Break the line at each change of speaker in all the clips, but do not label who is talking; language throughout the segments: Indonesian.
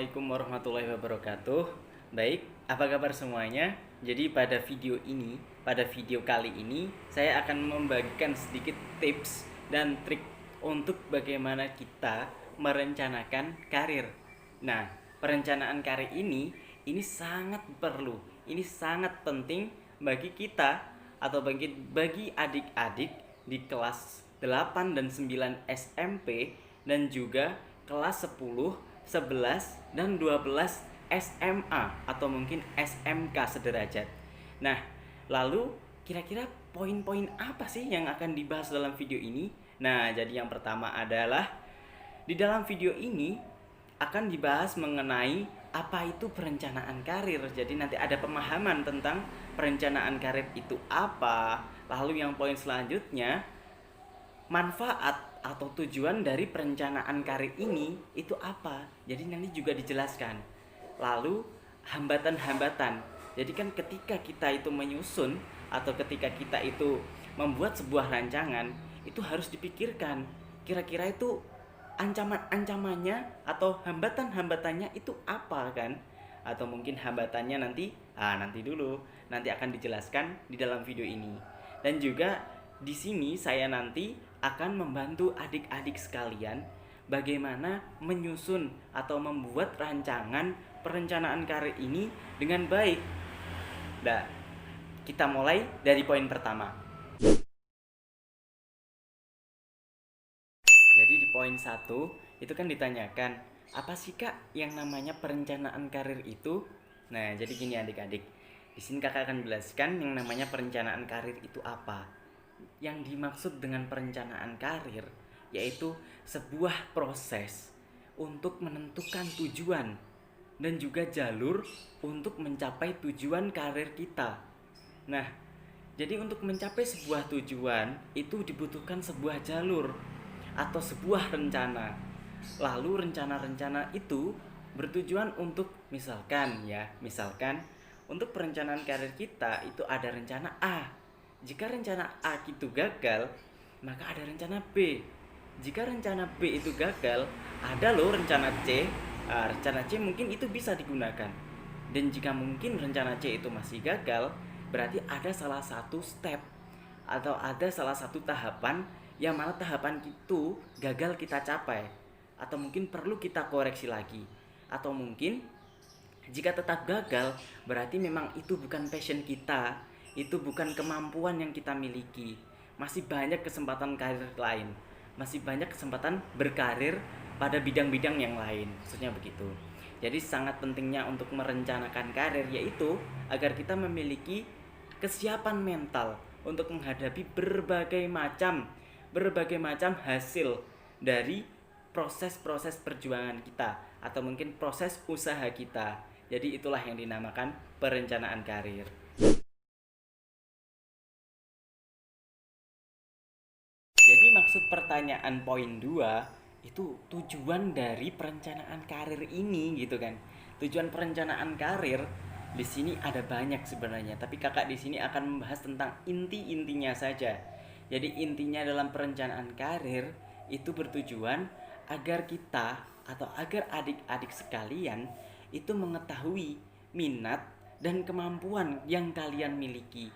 Assalamualaikum warahmatullahi wabarakatuh. Baik, apa kabar semuanya? Jadi pada video kali ini, saya akan membagikan sedikit tips dan trik untuk bagaimana kita merencanakan karir. Nah, perencanaan karir ini sangat perlu, ini sangat penting bagi kita atau bagi adik-adik di kelas 8 dan 9 SMP dan juga kelas 10, 11, dan 12 SMA atau mungkin SMK sederajat. Nah, lalu kira-kira poin-poin apa sih yang akan dibahas dalam video ini? Nah, jadi yang pertama adalah di dalam video ini akan dibahas mengenai apa itu perencanaan karir. Jadi nanti ada pemahaman tentang perencanaan karir itu apa. Lalu yang poin selanjutnya, manfaat atau tujuan dari perencanaan karir ini itu apa? Jadi nanti juga dijelaskan. Lalu hambatan-hambatan. Jadi kan ketika kita itu menyusun atau ketika kita itu membuat sebuah rancangan, itu harus dipikirkan kira-kira itu ancaman-ancamannya atau hambatan-hambatannya itu apa kan? Atau mungkin hambatannya nanti dulu, nanti akan dijelaskan di dalam video ini. Dan juga di sini saya nanti akan membantu adik-adik sekalian bagaimana menyusun atau membuat rancangan perencanaan karir ini dengan baik. Nah, kita mulai dari poin pertama. Jadi di poin 1 itu kan ditanyakan, apa sih Kak yang namanya perencanaan karir itu? Nah, jadi gini adik-adik. Di sini Kakak akan jelaskan yang namanya perencanaan karir itu apa. Yang dimaksud dengan perencanaan karir yaitu sebuah proses untuk menentukan tujuan dan juga jalur untuk mencapai tujuan karir kita. Nah, jadi untuk mencapai sebuah tujuan itu dibutuhkan sebuah jalur atau sebuah rencana. Lalu rencana-rencana itu bertujuan untuk misalkan untuk perencanaan karir kita itu ada rencana A. Jika rencana A itu gagal, maka ada rencana B. Jika rencana B itu gagal, ada loh rencana C. Rencana C mungkin itu bisa digunakan. Dan jika mungkin rencana C itu masih gagal, berarti ada salah satu step atau ada salah satu tahapan yang mana tahapan itu gagal kita capai, atau mungkin perlu kita koreksi lagi. Atau mungkin jika tetap gagal, berarti memang itu bukan passion kita, itu bukan kemampuan yang kita miliki. Masih banyak kesempatan karir lain, masih banyak kesempatan berkarir pada bidang-bidang yang lain, maksudnya begitu. Jadi sangat pentingnya untuk merencanakan karir yaitu agar kita memiliki kesiapan mental untuk menghadapi berbagai macam hasil dari proses-proses perjuangan kita atau mungkin proses usaha kita. Jadi itulah yang dinamakan perencanaan karir. Jadi maksud pertanyaan poin 2 itu tujuan dari perencanaan karir ini gitu kan. Tujuan perencanaan karir di sini ada banyak sebenarnya, tapi Kakak di sini akan membahas tentang inti-intinya saja. Jadi intinya dalam perencanaan karir itu bertujuan agar kita atau agar adik-adik sekalian itu mengetahui minat dan kemampuan yang kalian miliki.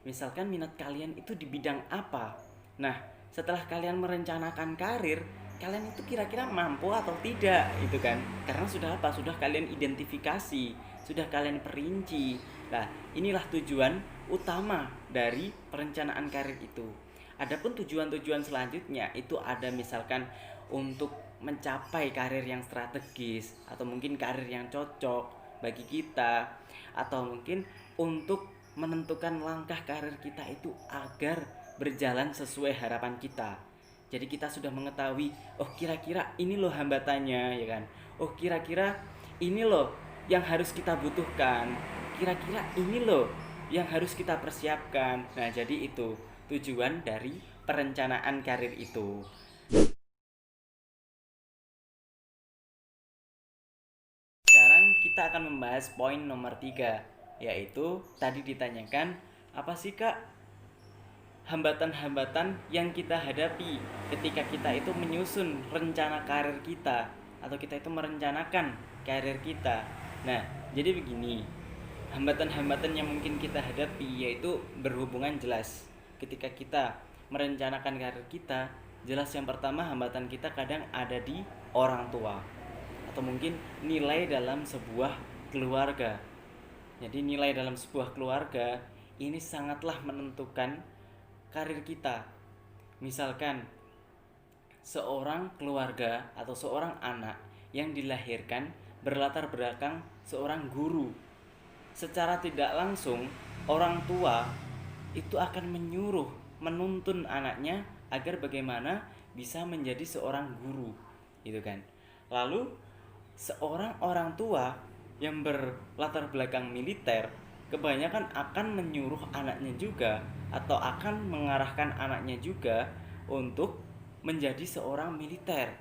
Misalkan minat kalian itu di bidang apa. Nah, setelah kalian merencanakan karir, kalian itu kira-kira mampu atau tidak itu kan. Karena sudah apa? Sudah kalian identifikasi, sudah kalian perinci. Nah, inilah tujuan utama dari perencanaan karir itu. Adapun tujuan-tujuan selanjutnya itu ada misalkan untuk mencapai karir yang strategis atau mungkin karir yang cocok bagi kita, atau mungkin untuk menentukan langkah karir kita itu agar berjalan sesuai harapan kita. Jadi kita sudah mengetahui, oh kira-kira ini loh hambatannya ya kan. Oh kira-kira ini loh yang harus kita butuhkan. Kira-kira ini loh yang harus kita persiapkan. Nah, jadi itu tujuan dari perencanaan karir itu. Sekarang kita akan membahas poin nomor 3, yaitu tadi ditanyakan, apa sih Kak hambatan-hambatan yang kita hadapi ketika kita itu menyusun rencana karir kita atau kita itu merencanakan karir kita. Nah, jadi begini, hambatan-hambatan yang mungkin kita hadapi yaitu berhubungan jelas ketika kita merencanakan karir kita. Jelas yang pertama, hambatan kita kadang ada di orang tua atau mungkin nilai dalam sebuah keluarga. Jadi nilai dalam sebuah keluarga ini sangatlah menentukan karir kita. Misalkan seorang keluarga atau seorang anak yang dilahirkan berlatar belakang seorang guru, secara tidak langsung orang tua itu akan menyuruh, menuntun anaknya agar bagaimana bisa menjadi seorang guru, gitu kan. Lalu seorang orang tua yang berlatar belakang militer kebanyakan akan menyuruh anaknya juga atau akan mengarahkan anaknya juga untuk menjadi seorang militer.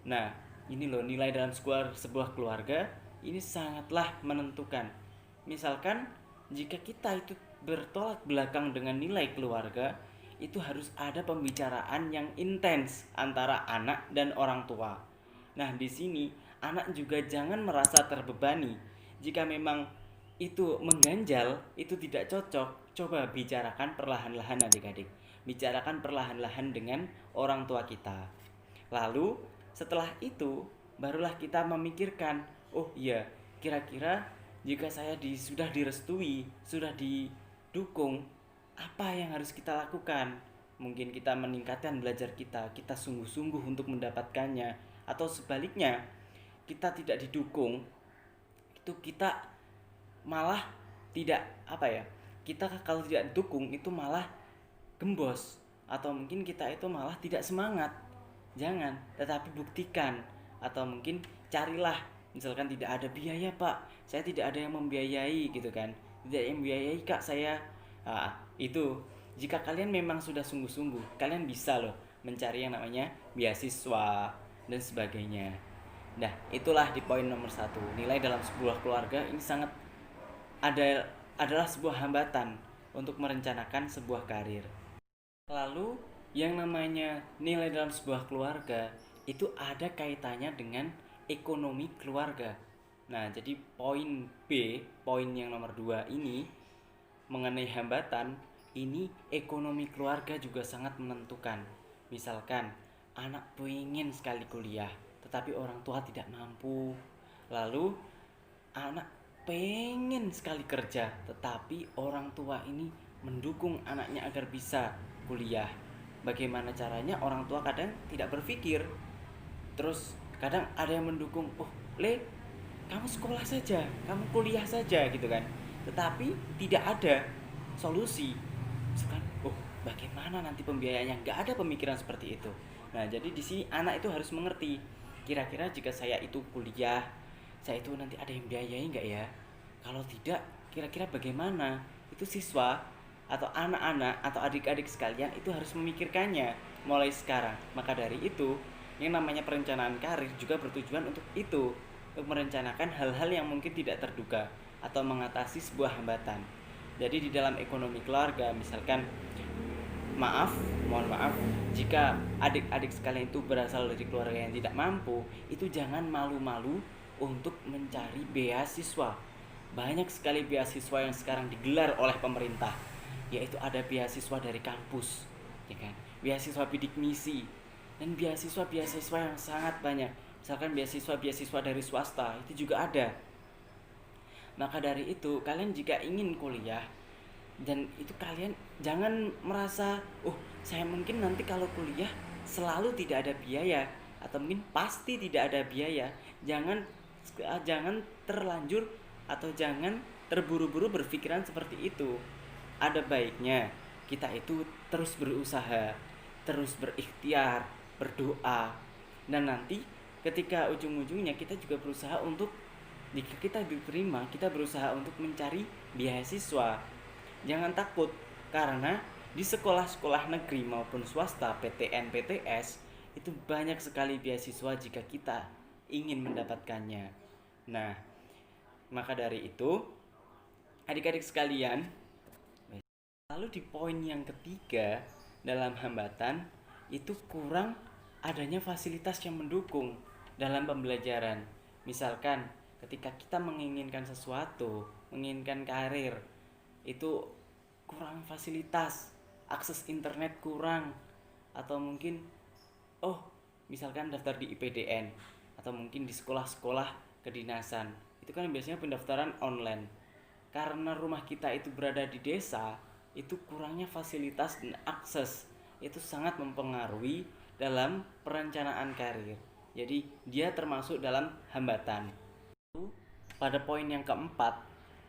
Nah, ini loh nilai dalam sebuah keluarga ini sangatlah menentukan. Misalkan jika kita itu bertolak belakang dengan nilai keluarga, itu harus ada pembicaraan yang intens antara anak dan orang tua. Nah, di sini anak juga jangan merasa terbebani. Jika memang itu mengganjal, itu tidak cocok, coba bicarakan perlahan-lahan adik-adik. Bicarakan perlahan-lahan dengan orang tua kita. Lalu setelah itu barulah kita memikirkan, oh iya, kira-kira jika saya sudah direstui, sudah didukung, apa yang harus kita lakukan? Mungkin kita meningkatkan belajar kita, kita sungguh-sungguh untuk mendapatkannya, atau sebaliknya, kita tidak didukung, itu kita malah tidak apa ya? Kita kalau tidak didukung itu malah gembos, atau mungkin kita itu malah tidak semangat. Jangan, tetapi buktikan, atau mungkin carilah. Misalkan tidak ada biaya pak, saya tidak ada yang membiayai gitu kan, tidak yang membiayai kak saya. Itu jika kalian memang sudah sungguh-sungguh, kalian bisa loh mencari yang namanya beasiswa dan sebagainya. Nah, itulah di poin nomor 1. Nilai dalam sebuah keluarga ini sangat adalah sebuah hambatan untuk merencanakan sebuah karir. Lalu yang namanya nilai dalam sebuah keluarga itu ada kaitannya dengan ekonomi keluarga. Nah, jadi poin B, poin yang nomor 2 ini mengenai hambatan, ini ekonomi keluarga juga sangat menentukan. Misalkan anak pengen sekali kuliah, tetapi orang tua tidak mampu. Lalu anak pengen sekali kerja, tetapi orang tua ini mendukung anaknya agar bisa kuliah. Bagaimana caranya? Orang tua kadang tidak berpikir. Terus kadang ada yang mendukung, oh le, kamu sekolah saja, kamu kuliah saja gitu kan. Tetapi tidak ada solusi. Misalkan, oh bagaimana nanti pembiayaannya? Nggak ada pemikiran seperti itu. Nah, jadi di sini anak itu harus mengerti. Kira-kira jika saya itu kuliah, saya itu nanti ada yang biayai nggak ya? Kalau tidak, kira-kira bagaimana? Itu siswa atau anak-anak atau adik-adik sekalian itu harus memikirkannya mulai sekarang. Maka dari itu, yang namanya perencanaan karir juga bertujuan untuk itu, untuk merencanakan hal-hal yang mungkin tidak terduga atau mengatasi sebuah hambatan. Jadi di dalam ekonomi keluarga, misalkan mohon maaf jika adik-adik sekalian itu berasal dari keluarga yang tidak mampu, itu jangan malu-malu untuk mencari beasiswa. Banyak sekali beasiswa yang sekarang digelar oleh pemerintah, yaitu ada beasiswa dari kampus, ya kan? Beasiswa bidik misi dan beasiswa yang sangat banyak. Misalkan beasiswa dari swasta itu juga ada. Maka dari itu, kalian jika ingin kuliah dan itu kalian jangan merasa, oh saya mungkin nanti kalau kuliah selalu tidak ada biaya atau mungkin pasti tidak ada biaya. Jangan terlanjur atau jangan terburu-buru berpikiran seperti itu. Ada baiknya kita itu terus berusaha, terus berikhtiar, berdoa, dan nanti ketika ujung-ujungnya kita juga berusaha untuk, jika kita diterima, kita berusaha untuk mencari beasiswa. Jangan takut, karena di sekolah-sekolah negeri maupun swasta, PTN, PTS, itu banyak sekali beasiswa jika kita ingin mendapatkannya. Nah, maka dari itu, adik-adik sekalian, lalu di poin yang ketiga dalam hambatan, itu kurang adanya fasilitas yang mendukung dalam pembelajaran. Misalkan ketika kita menginginkan sesuatu, menginginkan karir, itu kurang fasilitas, akses internet kurang, atau mungkin oh misalkan daftar di IPDN atau mungkin di sekolah-sekolah kedinasan, itu kan biasanya pendaftaran online. Karena rumah kita itu berada di desa, itu kurangnya fasilitas dan akses itu sangat mempengaruhi dalam perencanaan karir. Jadi dia termasuk dalam hambatan. Pada poin yang keempat,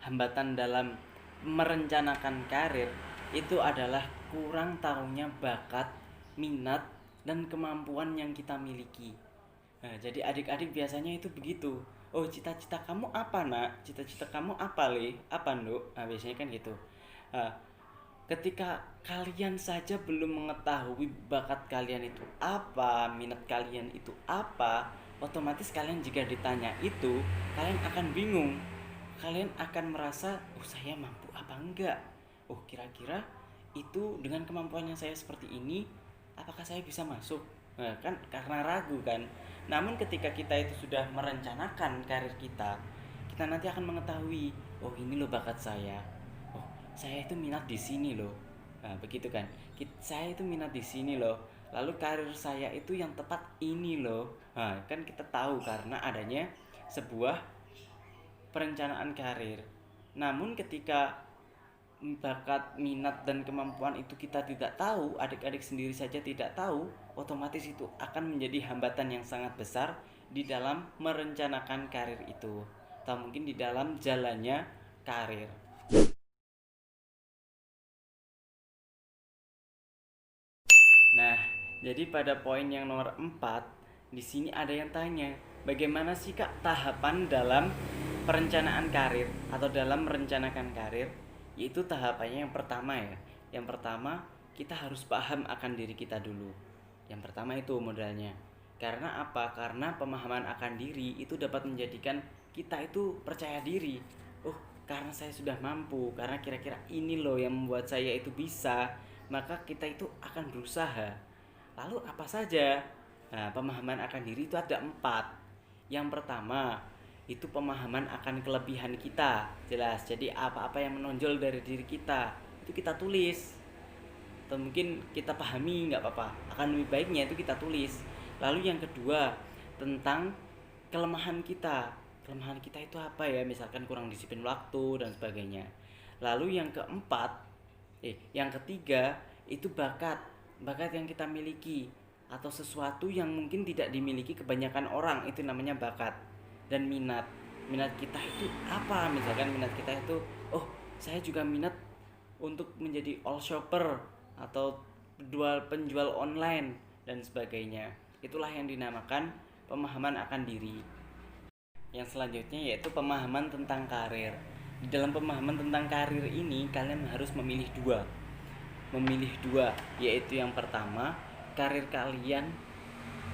hambatan dalam merencanakan karir itu adalah kurang tahunya bakat, minat, dan kemampuan yang kita miliki. Nah, jadi adik-adik biasanya itu begitu. Oh, cita-cita kamu apa, Nak? Cita-cita kamu apa, Le? Apa, Nduk? Nah, biasanya kan gitu. Nah, ketika kalian saja belum mengetahui bakat kalian itu apa, minat kalian itu apa, otomatis kalian jika ditanya itu, kalian akan bingung. Kalian akan merasa, oh saya mampu apa enggak? Oh kira-kira itu dengan kemampuan yang saya seperti ini, apakah saya bisa masuk? Nah, kan karena ragu kan. Namun ketika kita itu sudah merencanakan karir kita nanti akan mengetahui, oh ini loh bakat saya. Oh, saya itu minat di sini loh. Nah, begitu kan. Saya itu minat di sini loh. Lalu karir saya itu yang tepat ini loh. Nah, kan kita tahu karena adanya sebuah perencanaan karir. Namun ketika bakat, minat, dan kemampuan itu kita tidak tahu, adik-adik sendiri saja tidak tahu, otomatis itu akan menjadi hambatan yang sangat besar di dalam merencanakan karir itu, atau mungkin di dalam jalannya karir. Nah, jadi pada poin yang nomor 4, di sini ada yang tanya, bagaimana sih Kak tahapan dalam perencanaan karir atau dalam merencanakan karir? Yaitu tahapannya yang pertama ya. Yang pertama, kita harus paham akan diri kita dulu. Yang pertama itu modalnya. Karena apa? Karena pemahaman akan diri itu dapat menjadikan kita itu percaya diri. Oh, karena saya sudah mampu, karena kira-kira ini loh yang membuat saya itu bisa, maka kita itu akan berusaha. Lalu apa saja? Nah, pemahaman akan diri itu ada 4. Yang pertama, itu pemahaman akan kelebihan kita. Jelas, jadi apa-apa yang menonjol dari diri kita, itu kita tulis. Atau mungkin kita pahami, nggak apa-apa. Akan lebih baiknya itu kita tulis. Lalu yang kedua, tentang kelemahan kita. Kelemahan kita itu apa ya? Misalkan kurang disiplin waktu dan sebagainya. Lalu yang keempat, yang ketiga itu bakat. Bakat yang kita miliki atau sesuatu yang mungkin tidak dimiliki kebanyakan orang, itu namanya bakat. Dan minat. Minat kita itu apa? Misalkan minat kita itu, oh, saya juga minat untuk menjadi all shopper atau penjual online dan sebagainya. Itulah yang dinamakan pemahaman akan diri. Yang selanjutnya yaitu pemahaman tentang karir. Di dalam pemahaman tentang karir ini kalian harus memilih dua, yaitu yang pertama karir kalian,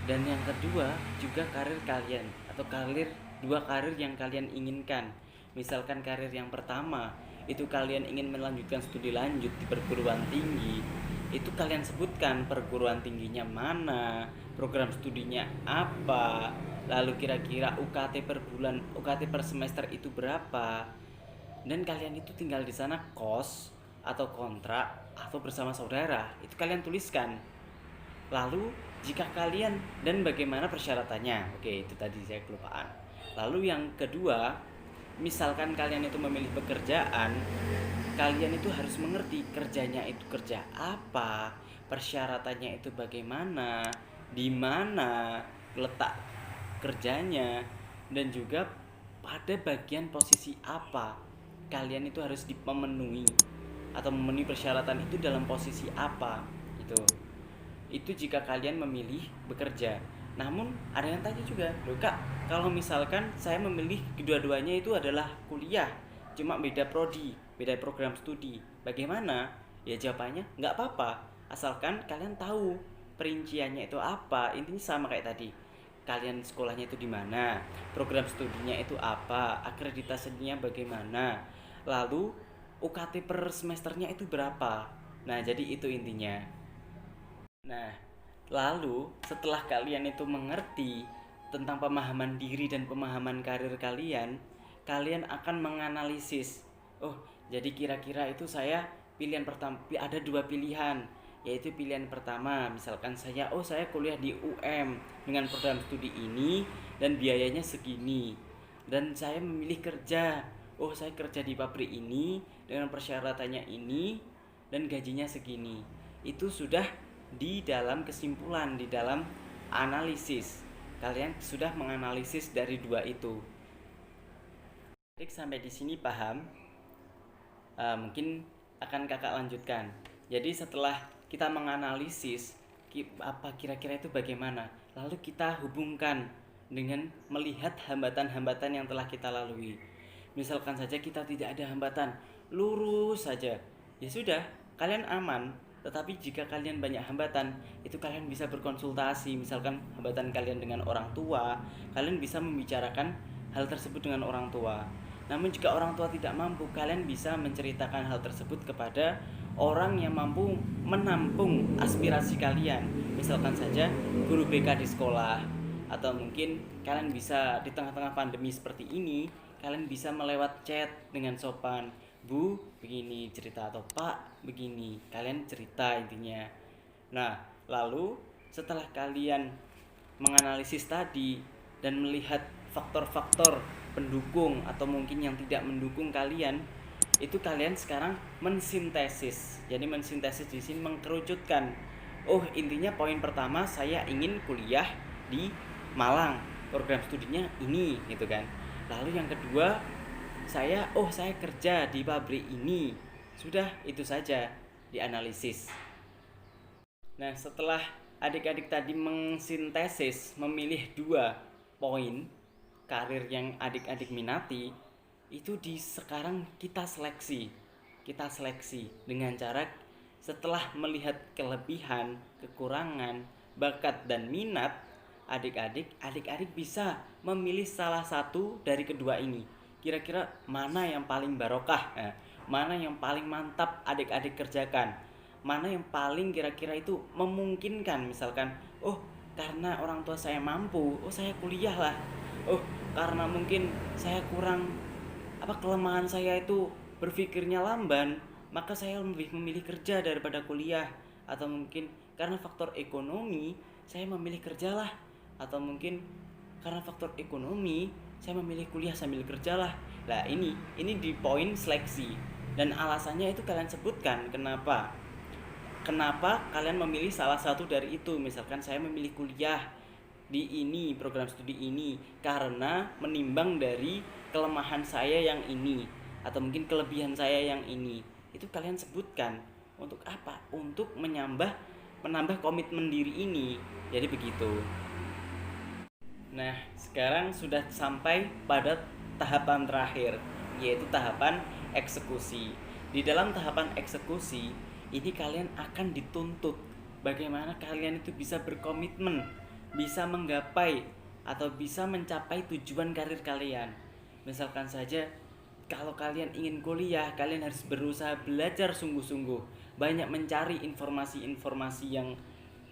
dan yang kedua juga karir kalian atau dua karir yang kalian inginkan. Misalkan karir yang pertama itu kalian ingin melanjutkan studi lanjut di perguruan tinggi, itu kalian sebutkan perguruan tingginya mana, program studinya apa, lalu kira-kira UKT per bulan, UKT per semester itu berapa, dan kalian itu tinggal di sana kos atau kontrak atau bersama saudara, itu kalian tuliskan. Lalu jika kalian, dan bagaimana persyaratannya, oke itu tadi saya kelupaan. Lalu yang kedua, misalkan kalian itu memilih pekerjaan, kalian itu harus mengerti kerjanya itu kerja apa, persyaratannya itu bagaimana, di mana letak kerjanya, dan juga pada bagian posisi apa kalian itu harus memenuhi atau memenuhi persyaratan itu dalam posisi apa gitu. Itu jika kalian memilih bekerja. Namun ada yang tanya juga, loh Kak, kalau misalkan saya memilih kedua-duanya itu adalah kuliah, cuma beda prodi, beda program studi, bagaimana? Ya jawabannya nggak apa-apa, asalkan kalian tahu perinciannya itu apa. Intinya sama kayak tadi, kalian sekolahnya itu di mana, program studinya itu apa, akreditasinya bagaimana, lalu UKT per semesternya itu berapa. Nah jadi itu intinya. Nah, lalu setelah kalian itu mengerti tentang pemahaman diri dan pemahaman karir kalian, kalian akan menganalisis. Oh, jadi kira-kira itu saya pilihan pertama ada dua pilihan, yaitu pilihan pertama misalkan saya kuliah di UM dengan program studi ini dan biayanya segini, dan saya memilih kerja. Oh, saya kerja di pabrik ini dengan persyaratannya ini dan gajinya segini. Itu sudah di dalam kesimpulan, di dalam analisis. Kalian sudah menganalisis dari dua itu. Sampai di sini paham? Mungkin akan kakak lanjutkan. Jadi setelah kita menganalisis apa kira-kira itu bagaimana, lalu kita hubungkan dengan melihat hambatan-hambatan yang telah kita lalui. Misalkan saja kita tidak ada hambatan, lurus saja, ya sudah, kalian aman. Tetapi jika kalian banyak hambatan, itu kalian bisa berkonsultasi. Misalkan hambatan kalian dengan orang tua, kalian bisa membicarakan hal tersebut dengan orang tua. Namun jika orang tua tidak mampu, kalian bisa menceritakan hal tersebut kepada orang yang mampu menampung aspirasi kalian. Misalkan saja guru BK di sekolah, atau mungkin kalian bisa di tengah-tengah pandemi seperti ini, kalian bisa melewat chat dengan sopan. Bu, begini cerita, atau Pak, begini. Kalian cerita intinya. Nah, lalu setelah kalian menganalisis tadi dan melihat faktor-faktor pendukung atau mungkin yang tidak mendukung kalian, itu kalian sekarang mensintesis. Jadi mensintesis di sini mengkerucutkan. Oh, intinya poin pertama saya ingin kuliah di Malang, program studinya ini gitu kan. Lalu yang kedua, saya kerja di pabrik ini. Sudah, itu saja dianalisis. Nah, setelah adik-adik tadi mengsintesis, memilih dua poin karir yang adik-adik minati, itu sekarang kita seleksi. Kita seleksi dengan cara setelah melihat kelebihan, kekurangan, bakat dan minat adik-adik bisa memilih salah satu dari kedua ini. Kira-kira mana yang paling barokah, mana yang paling mantap adik-adik kerjakan, mana yang paling kira-kira itu memungkinkan. Misalkan, oh karena orang tua saya mampu, oh saya kuliah lah. Oh karena mungkin saya kurang, kelemahan saya itu berpikirnya lamban, maka saya lebih memilih kerja daripada kuliah. Atau mungkin karena faktor ekonomi, saya memilih kerjalah. Atau mungkin karena faktor ekonomi, saya memilih kuliah sambil kerjalah. Nah, ini di poin seleksi, dan alasannya itu kalian sebutkan kenapa kalian memilih salah satu dari itu. Misalkan saya memilih kuliah di ini, program studi ini, karena menimbang dari kelemahan saya yang ini, atau mungkin kelebihan saya yang ini. Itu kalian sebutkan. Untuk apa? Untuk menambah komitmen diri ini. Jadi begitu. Nah, sekarang sudah sampai pada tahapan terakhir, yaitu tahapan eksekusi. Di dalam tahapan eksekusi, ini kalian akan dituntut bagaimana kalian itu bisa berkomitmen, bisa menggapai atau bisa mencapai tujuan karir kalian. Misalkan saja, kalau kalian ingin kuliah, kalian harus berusaha belajar sungguh-sungguh, banyak mencari informasi-informasi yang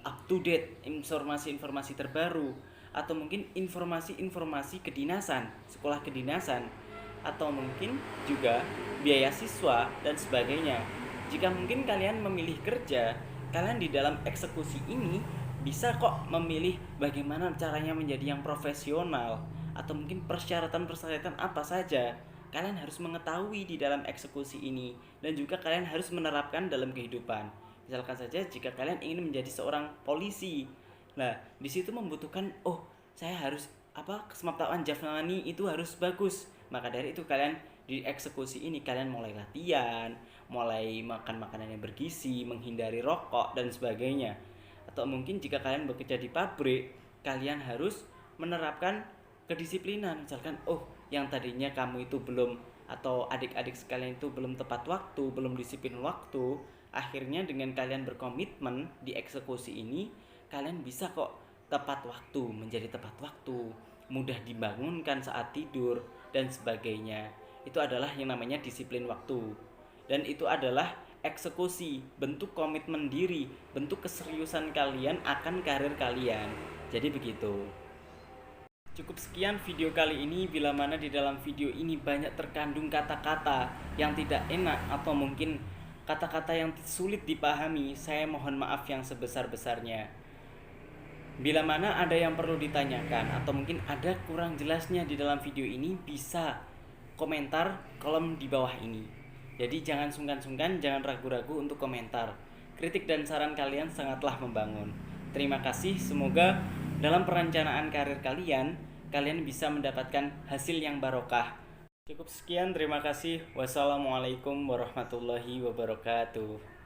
up to date, informasi-informasi terbaru, atau mungkin informasi-informasi kedinasan, sekolah kedinasan, atau mungkin juga biaya siswa dan sebagainya. Jika mungkin kalian memilih kerja, kalian di dalam eksekusi ini bisa kok memilih bagaimana caranya menjadi yang profesional, atau mungkin persyaratan-persyaratan apa saja kalian harus mengetahui di dalam eksekusi ini, dan juga kalian harus menerapkan dalam kehidupan. Misalkan saja jika kalian ingin menjadi seorang polisi, nah di situ membutuhkan, saya harus kesemaptaan jasmani itu harus bagus. Maka dari itu kalian di eksekusi ini kalian mulai latihan, mulai makan makanan yang bergizi, menghindari rokok dan sebagainya. Atau mungkin jika kalian bekerja di pabrik, kalian harus menerapkan kedisiplinan. Misalkan, yang tadinya kamu itu belum, atau adik-adik sekalian itu belum tepat waktu, belum disiplin waktu, akhirnya dengan kalian berkomitmen di eksekusi ini, kalian bisa kok tepat waktu, menjadi tepat waktu, mudah dibangunkan saat tidur dan sebagainya. Itu adalah yang namanya disiplin waktu. Dan itu adalah eksekusi, bentuk komitmen diri, bentuk keseriusan kalian akan karir kalian. Jadi begitu. Cukup sekian video kali ini, bila mana di dalam video ini banyak terkandung kata-kata yang tidak enak atau mungkin kata-kata yang sulit dipahami, saya mohon maaf yang sebesar-besarnya. Bila mana ada yang perlu ditanyakan atau mungkin ada kurang jelasnya di dalam video ini, bisa komentar kolom di bawah ini. Jadi jangan sungkan-sungkan, jangan ragu-ragu untuk komentar. Kritik dan saran kalian sangatlah membangun. Terima kasih, semoga dalam perencanaan karir kalian bisa mendapatkan hasil yang barokah. Cukup sekian, terima kasih. Wassalamualaikum warahmatullahi wabarakatuh.